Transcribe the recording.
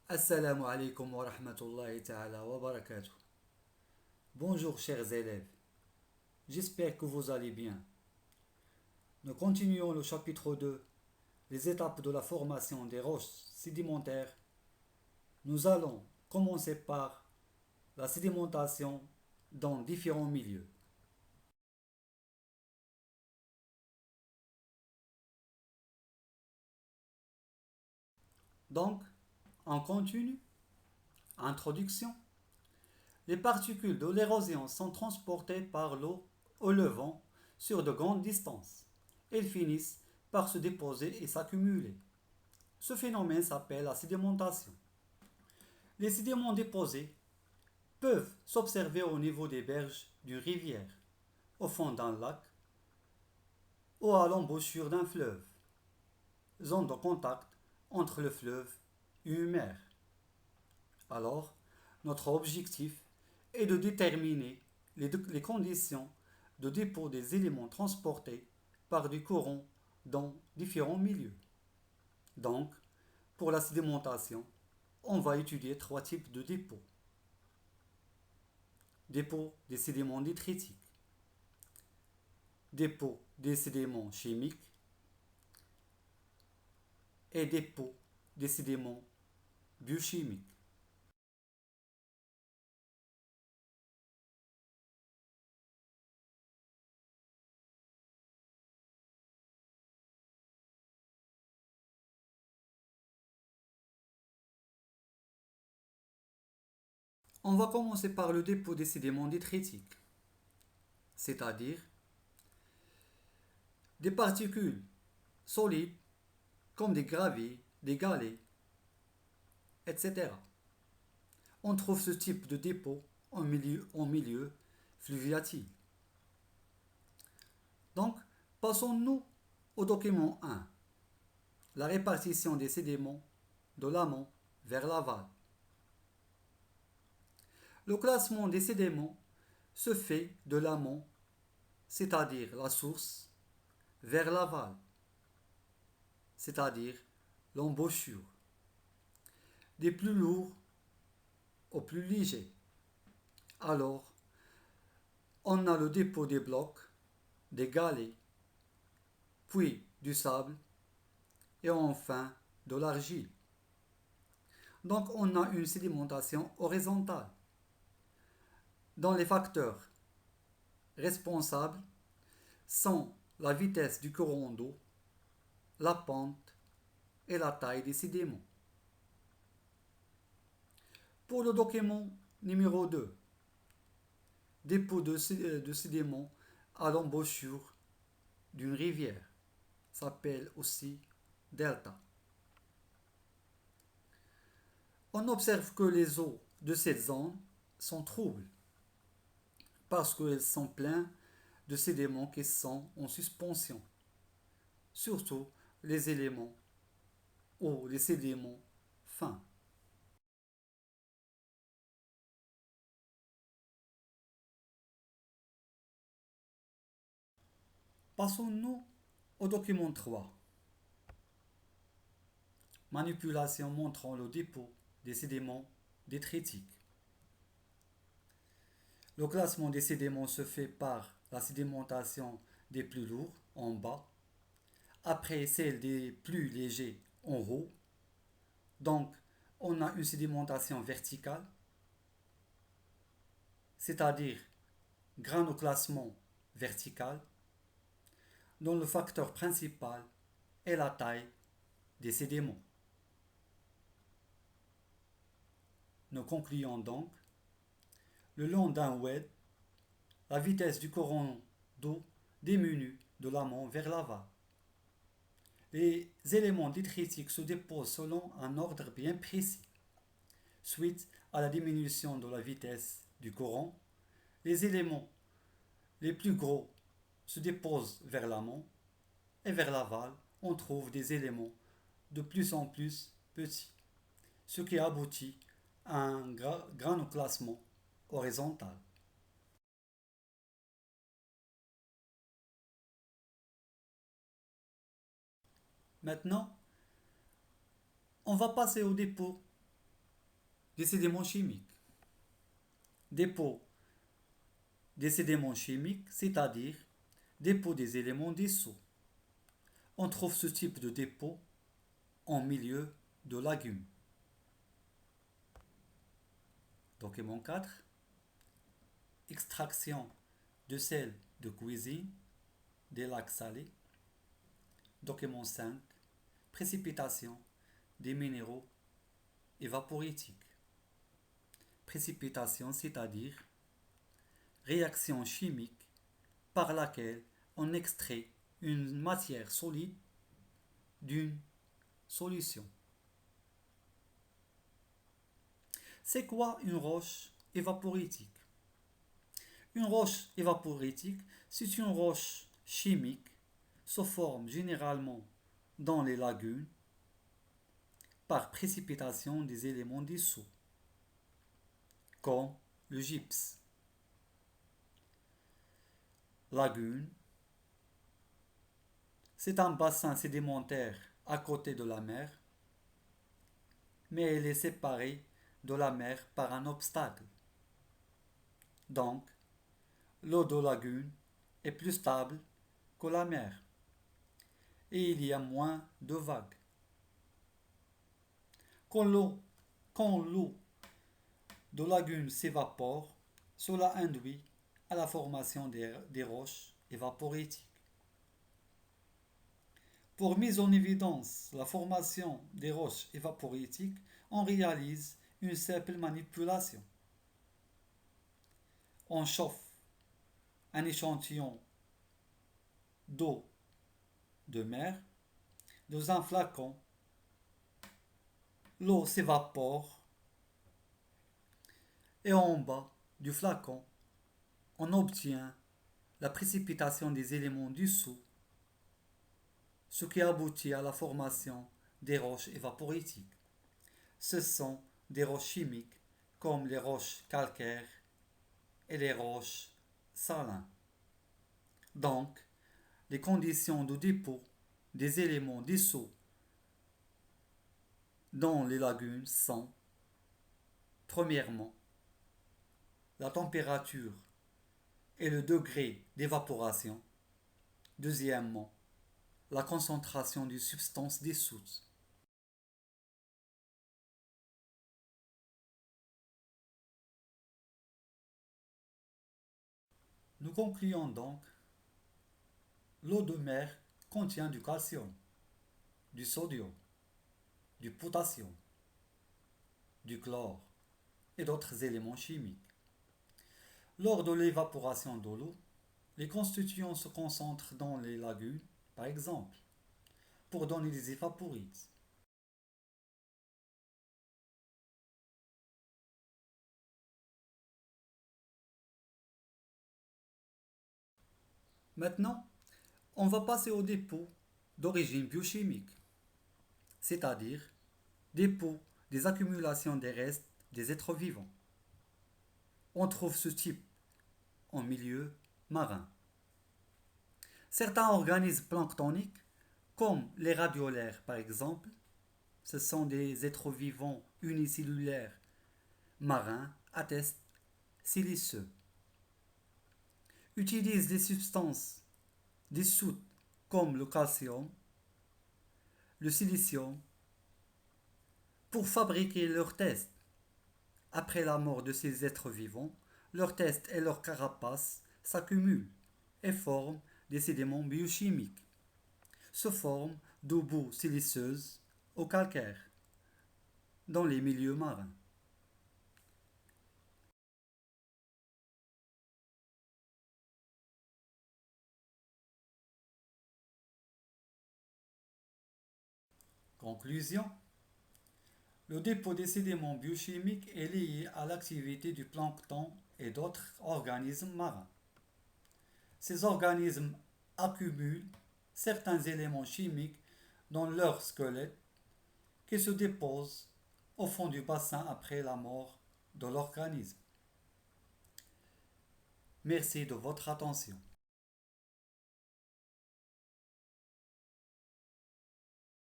Assalamu alaikum wa rahmatullahi ta'ala wa barakatuh. Bonjour chers élèves, j'espère que vous allez bien. Nous continuons le chapitre 2, les étapes de la formation des roches sédimentaires. Nous allons commencer par la sédimentation dans différents milieux. Donc, on continue. Introduction. Les particules de l'érosion sont transportées par l'eau au levant sur de grandes distances. Elles finissent par se déposer et s'accumuler. Ce phénomène s'appelle la sédimentation. Les sédiments déposés peuvent s'observer au niveau des berges d'une rivière, au fond d'un lac ou à l'embouchure d'un fleuve, zone de contact entre le fleuve et une mer. Alors, notre objectif est de déterminer les conditions de dépôt des éléments transportés par des courants dans différents milieux. Donc, pour la sédimentation, on va étudier trois types de dépôts. Dépôt des sédiments détritiques, dépôt des sédiments chimiques et dépôt des sédiments biochimiques. On va commencer par le dépôt des sédiments détritiques, c'est-à-dire des particules solides comme des graviers, des galets, etc. On trouve ce type de dépôt en milieu fluviatile. Donc, passons-nous au document 1, la répartition des sédiments de l'amont vers l'aval. Le classement des sédiments se fait de l'amont, c'est-à-dire la source, vers l'aval, c'est-à-dire l'embouchure, des plus lourds aux plus légers. Alors, on a le dépôt des blocs, des galets, puis du sable et enfin de l'argile. Donc on a une sédimentation horizontale. Dont les facteurs responsables sont la vitesse du courant d'eau, la pente et la taille des sédiments. Pour le document numéro 2, dépôt de sédiments à l'embouchure d'une rivière, s'appelle aussi delta. On observe que les eaux de cette zone sont troubles parce qu'elles sont pleines de sédiments qui sont en suspension, surtout les éléments ou les sédiments fins. Passons-nous au document 3. Manipulation montrant le dépôt des sédiments détritiques. Le classement des sédiments se fait par la sédimentation des plus lourds en bas, après celle des plus légers en haut. Donc, on a une sédimentation verticale, c'est-à-dire granoclassement vertical, dont le facteur principal est la taille des sédiments. Nous concluons donc, le long d'un web, la vitesse du courant d'eau diminue de l'amont vers l'aval. Les éléments détritiques se déposent selon un ordre bien précis. Suite à la diminution de la vitesse du courant, les éléments les plus gros se déposent vers l'amont et vers l'aval, on trouve des éléments de plus en plus petits, ce qui aboutit à un granoclassement horizontal. Maintenant, on va passer au dépôt des sédiments chimiques. Dépôt des sédiments chimiques, c'est-à-dire dépôt des éléments dissous. On trouve ce type de dépôt en milieu de lagunes. Document 4. Extraction de sel de cuisine des lacs salés. Document 5. Précipitation des minéraux évaporiques. Précipitation, c'est-à-dire réaction chimique par laquelle on extrait une matière solide d'une solution. C'est quoi une roche évaporitique? Une roche évaporitique, c'est une roche chimique, se forme généralement dans les lagunes par précipitation des éléments dissous, comme le gypse. Lagune, c'est un bassin sédimentaire à côté de la mer, mais elle est séparée de la mer par un obstacle. Donc, l'eau de lagune est plus stable que la mer et il y a moins de vagues. Quand l'eau de lagune s'évapore, cela induit à la formation des roches évaporiques. Pour mise en évidence la formation des roches évaporiques, on réalise une simple manipulation. On chauffe un échantillon d'eau de mer dans un flacon. L'eau s'évapore et en bas du flacon, on obtient la précipitation des éléments dissous, ce qui aboutit à la formation des roches évaporiques. Ce sont des roches chimiques comme les roches calcaires et les roches salines. Donc, les conditions de dépôt des éléments dissous dans les lagunes sont, premièrement, la température et le degré d'évaporation. Deuxièmement, la concentration des substances dissoutes. Nous concluons donc, l'eau de mer contient du calcium, du sodium, du potassium, du chlore et d'autres éléments chimiques. Lors de l'évaporation de l'eau, les constituants se concentrent dans les lagunes, par exemple, pour donner des évaporites. Maintenant, on va passer au dépôt d'origine biochimique, c'est-à-dire dépôt des accumulations des restes des êtres vivants. On trouve ce type en milieu marin. Certains organismes planctoniques, comme les radiolaires par exemple, ce sont des êtres vivants unicellulaires marins à test siliceux, utilisent des substances dissoutes comme le calcium, le silicium, pour fabriquer leurs tests. Après la mort de ces êtres vivants, leurs tests et leurs carapaces s'accumulent et forment des sédiments biochimiques. Se forment d'eau boue siliceuse au calcaire dans les milieux marins. Conclusion. Le dépôt des sédiments biochimiques est lié à l'activité du plancton et d'autres organismes marins. Ces organismes accumulent certains éléments chimiques dans leur squelette qui se déposent au fond du bassin après la mort de l'organisme. Merci de votre attention.